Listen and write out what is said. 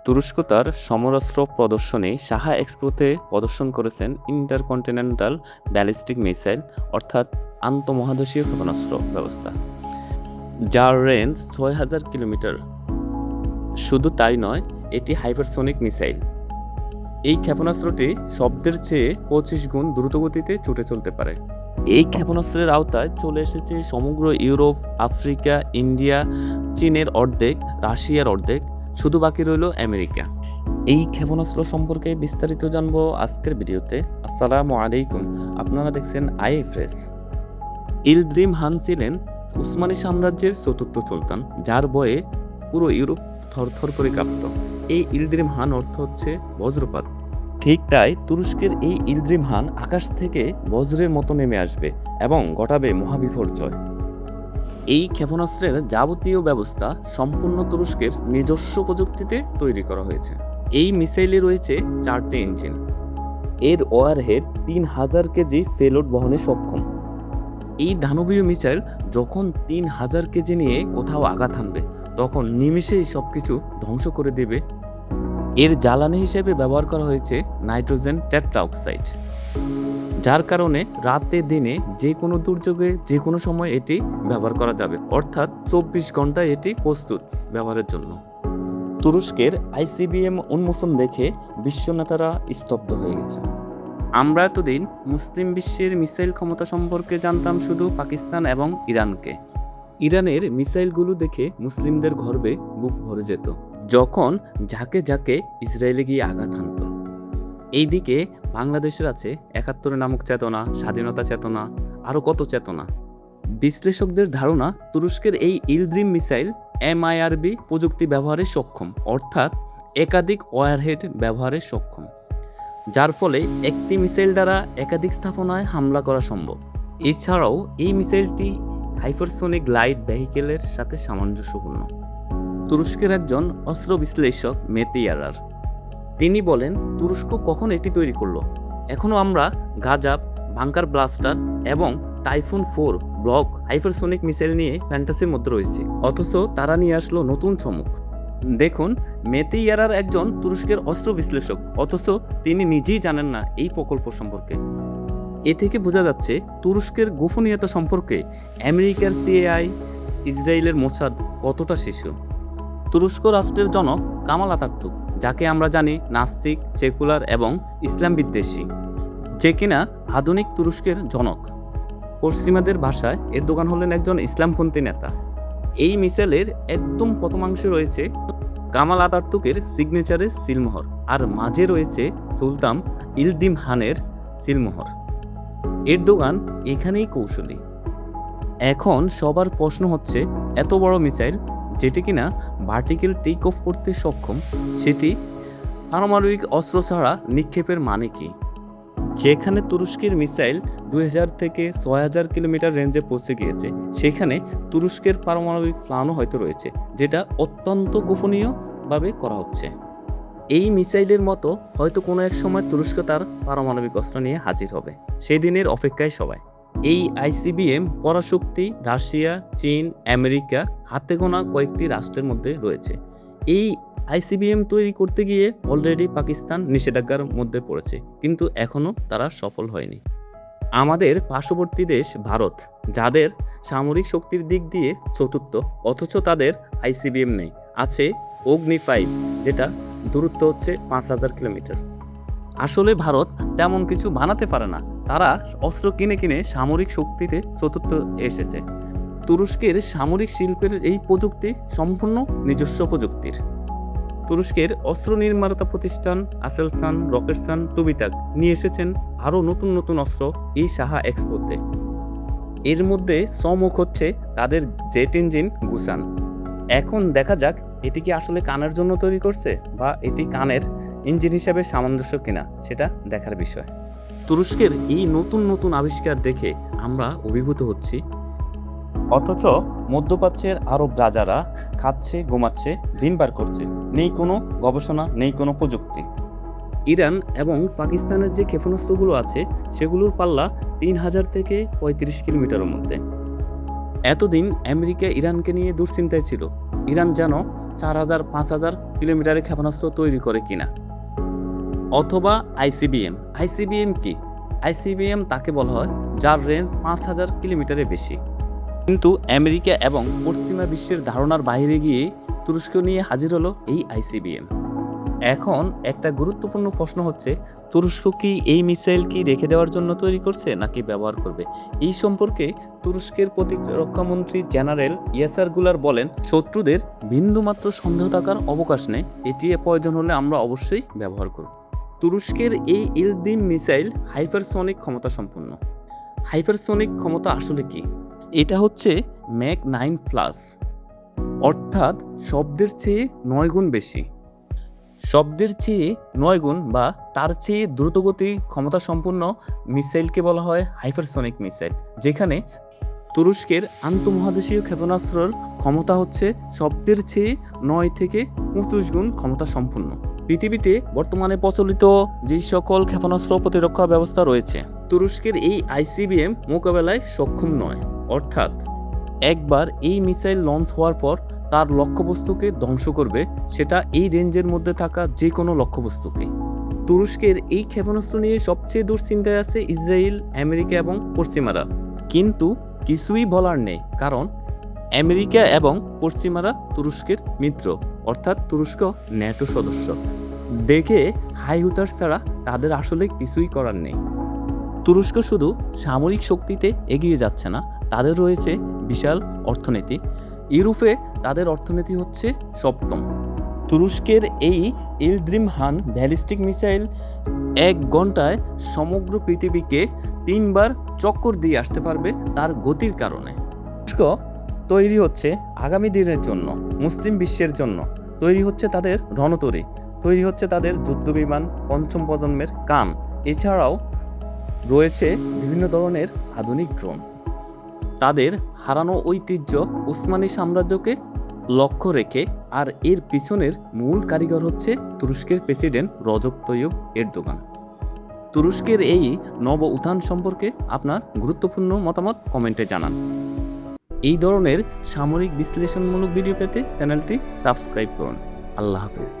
তুরস্ক তার সমরাস্ত্র প্রদর্শনী সাহা এক্সপোতে প্রদর্শন করেছেন ইন্টারকন্টিনেন্টাল ব্যালিস্টিক মিসাইল অর্থাৎ আন্তঃমহাদেশীয় ক্ষেপণাস্ত্র ব্যবস্থা, যার রেঞ্জ ৬,০০০ কিলোমিটার। শুধু তাই নয়, এটি হাইপারসোনিক মিসাইল। এই ক্ষেপণাস্ত্রটি শব্দের চেয়ে ২৫ গুণ দ্রুতগতিতে ছুটে চলতে পারে। এই ক্ষেপণাস্ত্রের আওতায় চলে এসেছে সমগ্র ইউরোপ, আফ্রিকা, ইন্ডিয়া, চীনের অর্ধেক, রাশিয়ার অর্ধেক, শুধু বাকি রইল আমেরিকা। এই ক্ষেপণাস্ত্র সম্পর্কে বিস্তারিত জানবো আজকের ভিডিওতে। আসসালামু আলাইকুম, আপনারা দেখছেন আইএফএস। ইলদ্রিম হান ছিলেন উসমানী সাম্রাজ্যের চতুর্থ সুলতান, যার বয়ে পুরো ইউরোপ থরথর করে কাঁপত। এই ইলদ্রিম হান অর্থ হচ্ছে বজ্রপাত। ঠিক তাই তুরস্কের এই ইলদ্রিম হান আকাশ থেকে বজ্রের মতো নেমে আসবে এবং ঘটাবে মহাবিপর্যয়। এই ক্ষেপণাস্ত্রের যাবতীয় ব্যবস্থা সম্পূর্ণ তুরস্কের নিজস্ব প্রযুক্তিতে তৈরি করা হয়েছে। এই মিসাইলে রয়েছে 4টি ইঞ্জিন। এর ওয়ারহেড ৩,০০০ কেজি পেলোড বহনে সক্ষম। এই দানবীয় মিসাইল যখন ৩,০০০ কেজি নিয়ে কোথাও আঘাত হানবে, তখন নিমেষেই সবকিছু ধ্বংস করে দেবে। এর জ্বালানি হিসেবে ব্যবহার করা হয়েছে নাইট্রোজেন টেট্রা অক্সাইড, যার কারণে রাতে দিনে যে কোনো দুর্যোগে যে কোনো সময় এটি ব্যবহার করা যাবে, অর্থাৎ ২৪ ঘন্টায় এটি প্রস্তুত ব্যবহারের জন্য। তুরস্কের আইসিবিএম উন্মোচন দেখে বিশ্ব নেতারা স্তব্ধ হয়ে গেছে। আমরা এতদিন মুসলিম বিশ্বের মিসাইল ক্ষমতা সম্পর্কে জানতাম শুধু পাকিস্তান এবং ইরানকে। ইরানের মিসাইলগুলো দেখে মুসলিমদের গর্বে বুক ভরে যেত যখন ঝাঁকে ঝাঁকে ইসরায়েলে গিয়ে আঘাত হানত। এইদিকে বাংলাদেশের আছে ৭১ নামক চেতনা, স্বাধীনতা চেতনা, আরও কত চেতনা। বিশ্লেষকদের ধারণা তুরস্কের এই ইলদ্রিম মিসাইল MIRV প্রযুক্তি ব্যবহারে সক্ষম, অর্থাৎ একাধিক ওয়ারহেড ব্যবহারে সক্ষম, যার ফলে একটি মিসাইল দ্বারা একাধিক স্থাপনায় হামলা করা সম্ভব। এছাড়াও এই মিসাইলটি হাইপারসোনিক গ্লাইড ভেহিকেলের সাথে সামঞ্জস্যপূর্ণ। তুরস্কের একজন অস্ত্র বিশ্লেষক মেতি ইয়ারার তিনি বলেন, তুরস্ক কখন এটি তৈরি করলো? এখনও আমরা গাজাব, বাংকার ব্লাস্টার এবং টাইফুন 4 ব্লক হাইপারসোনিক মিসাইল নিয়ে ফ্যান্টাসির মধ্যে রয়েছে, অথচ তারা নিয়ে আসলো নতুন চমক। দেখুন, মেতি ইয়ারার একজন তুরস্কের অস্ত্র বিশ্লেষক, অথচ তিনি নিজেই জানেন না এই প্রকল্প সম্পর্কে। এ থেকে বোঝা যাচ্ছে তুরস্কের গোপনীয়তা সম্পর্কে আমেরিকার সিআইএ, ইসরায়েলের মোসাদ কতটা শিশু। তুরস্ক রাষ্ট্রের জনক কামাল আতাতুর্ক, যাকে আমরা জানি নাস্তিক, সেকুলার এবং ইসলাম বিদ্বেষী, যে কিনা আধুনিক তুরস্কের জনক। পশ্চিমাদের ভাষায় এরদোগান হলেন একজন ইসলামপন্থী নেতা। এই মিসাইলের একদম প্রথমাংশে রয়েছে কামাল আতাতুর্কের সিগনেচারের সিলমোহর, আর মাঝে রয়েছে সুলতান ইলদ্রিম হানের সিলমোহর। এরদোগান এখানেই কৌশলী। এখন সবার প্রশ্ন হচ্ছে, এত বড় মিসাইল যেটি কিনা ভার্টিক্যাল টেক অফ করতে সক্ষম, সেটি পারমাণবিক অস্ত্র ছাড়া নিক্ষেপের মানে কি? যেখানে তুরস্কের মিসাইল ২,০০০ থেকে ৬,০০০ কিলোমিটার রেঞ্জে পৌঁছে গিয়েছে, সেখানে তুরস্কের পারমাণবিক প্ল্যানও হয়তো রয়েছে, যেটা অত্যন্ত গোপনীয়ভাবে করা হচ্ছে। এই মিসাইলের মতো হয়তো কোনো এক সময় তুরস্ক তার পারমাণবিক অস্ত্র নিয়ে হাজির হবে। সেই দিনের অপেক্ষায় সবাই। এই আইসিবিএম পরাশক্তি রাশিয়া, চীন, আমেরিকা, হাতে গোনা কয়েকটি রাষ্ট্রের মধ্যে রয়েছে। এই আইসিবিএম তৈরি করতে গিয়ে অলরেডি পাকিস্তান নিষেধাজ্ঞার মধ্যে পড়েছে, কিন্তু এখনও তারা সফল হয়নি। আমাদের পার্শ্ববর্তী দেশ ভারত, যাদের সামরিক শক্তির দিক দিয়ে চতুর্থ, অথচ তাদের আইসিবিএম নেই। আছে অগ্নি 5, যেটা দূরত্ব হচ্ছে ৫,০০০ কিলোমিটার। আসলে ভারত তেমন কিছু বানাতে পারে না, তারা অস্ত্র কিনে কিনে সামরিক শক্তিতে চতুর্থ এসেছে। তুরস্কের সামরিক শিল্পের এই প্রযুক্তি সম্পূর্ণ নিজস্ব প্রযুক্তির। তুরস্কের অস্ত্র নির্মাতা প্রতিষ্ঠান আসেলসান, রকেটসান, তুবিতাক নিয়ে এসেছেন আরও নতুন নতুন অস্ত্র এই সাহা এক্সপোতে। এর মধ্যে চমক হচ্ছে তাদের জেট ইঞ্জিন গুসান। এখন দেখা যাক এটি কি আসলে কানের জন্য তৈরি করছে, বা এটি কানের ইঞ্জিন হিসাবে সামঞ্জস্য কিনা, সেটা দেখার বিষয়। তুরস্কের এই নতুন নতুন আবিষ্কার দেখে আমরা অভিভূত হচ্ছি, অথচ মধ্যপ্রাচ্যের আরব রাজারা খাচ্ছে, ঘুমাচ্ছে, দিন পার করছে। নেই কোনো গবেষণা, নেই কোনো প্রযুক্তি। ইরান এবং পাকিস্তানের যে ক্ষেপণাস্ত্রগুলো আছে, সেগুলোর পাল্লা ৩,০০০ থেকে ৩৫ কিলোমিটারের মধ্যে। এতদিন আমেরিকা ইরানকে নিয়ে দুশ্চিন্তায় ছিল। ইরান যেন 4000 5000 কিলোমিটারের ক্ষেপণাস্ত্র তৈরি করে কিনা। অথবা আইসিবিএম কি? আইসিবিএম তাকে বলা হয় যার রেঞ্জ 5000 কিলোমিটারের বেশি। কিন্তু আমেরিকা এবং পশ্চিমা বিশ্বের ধারণার বাইরে গিয়ে তুরস্ক নিয়ে হাজির হলো এই আইসিবিএম। এখন একটা গুরুত্বপূর্ণ প্রশ্ন হচ্ছে, তুরস্ক কি এই মিসাইল কি রেখে দেওয়ার জন্য তৈরি করছে নাকি ব্যবহার করবে? এই সম্পর্কে তুরস্কের প্রতিরক্ষামন্ত্রী জেনারেল ইয়াসার গুলার বলেন, শত্রুদের বিন্দুমাত্র সন্দেহ থাকার অবকাশ নেই, এটি প্রয়োজন হলে আমরা অবশ্যই ব্যবহার করব। তুরস্কের এই ইলদিম মিসাইল হাইপারসনিক ক্ষমতা সম্পন্ন। হাইপারসনিক ক্ষমতা আসলে কি? এটা হচ্ছে ম্যাক 9+, অর্থাৎ শব্দের চেয়ে 9 গুণ বেশি। শব্দের চেয়ে 9 গুণ বা তার চেয়ে দ্রুতগতি ক্ষমতা সম্পন্ন মিসাইলকে বলা হয় হাইপারসনিক মিসাইল, যেখানে তুরস্কের আন্তঃমহাদেশীয় ক্ষেপণাস্ত্রের ক্ষমতা হচ্ছে শব্দের চেয়ে 9 থেকে 25 গুণ ক্ষমতা সম্পন্ন। পৃথিবীতে বর্তমানে প্রচলিত যে সকল ক্ষেপণাস্ত্র প্রতিরক্ষা ব্যবস্থা রয়েছে, তুরস্কের এই আইসিবিএম মোকাবেলায় সক্ষম নয়। অর্থাৎ একবার এই মিসাইল লঞ্চ হওয়ার পর তার লক্ষ্যবস্তুকে ধ্বংস করবে, সেটা এই রেঞ্জের মধ্যে থাকা যে কোনো লক্ষ্যবস্তুকে। তুরস্কের এই ক্ষেপণাস্ত্র নিয়ে সবচেয়ে দুশ্চিন্তায় আছে ইসরায়েল, আমেরিকা এবং পশ্চিমারা। কিন্তু কিছুই বলার নেই, কারণ আমেরিকা এবং পশ্চিমারা তুরস্কের মিত্র, অর্থাৎ তুরস্ক ন্যাটো সদস্য। দেখে হাই হুতাশ ছাড়া তাদের আসলে কিছুই করার নেই। তুরস্ক শুধু সামরিক শক্তিতে এগিয়ে যাচ্ছে না, তাদের রয়েছে বিশাল অর্থনীতি। ইউরোপে তাদের অর্থনীতি হচ্ছে সপ্তম। তুরস্কের এই ইলদিম হান ব্যালিস্টিক মিসাইল 1 ঘন্টায় সমগ্র পৃথিবীকে 3 বার চক্কর দিয়ে আসতে পারবে তার গতির কারণে। তুরস্ক তৈরি হচ্ছে আগামী দিনের জন্য, মুসলিম বিশ্বের জন্য। তৈরি হচ্ছে তাদের রণতরী, তৈরি হচ্ছে তাদের যুদ্ধবিমান 5ম প্রজন্মের কান, এছাড়াও রয়েছে বিভিন্ন ধরনের আধুনিক ড্রোন। তাদের হারানো ঐতিহ্য উসমানী সাম্রাজ্যকে লক্ষ্য রেখে, আর এর পিছনের মূল কারিগর হচ্ছে তুরস্কের প্রেসিডেন্ট রজব তৈয়ব এরদোগান। তুরস্কের এই নব উত্থান সম্পর্কে আপনার গুরুত্বপূর্ণ মতামত কমেন্টে জানান। এই ধরনের সামরিক বিশ্লেষণমূলক ভিডিও পেতে চ্যানেলটি সাবস্ক্রাইব করুন। আল্লাহ হাফেজ।